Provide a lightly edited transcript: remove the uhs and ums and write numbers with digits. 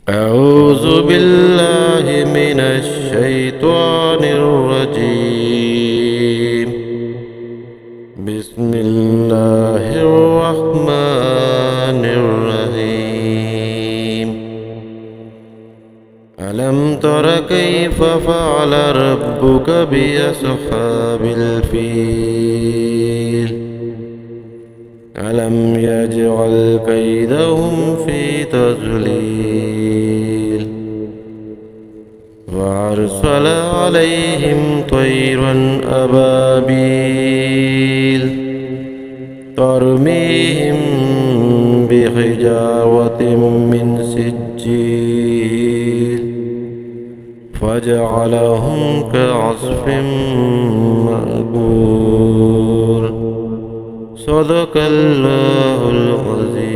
أعوذ بالله من الشيطان الرجيم. بسم الله الرحمن الرحيم. ألم تر كيف فعل ربك بأصحاب الفيل؟ ألم يجعل كيدهم في تضليل وأرسل عليهم طيرا أبابيل ترميهم بحجارة من سجيل فجعلهم كعصف مأكول. صدق الله العظيم.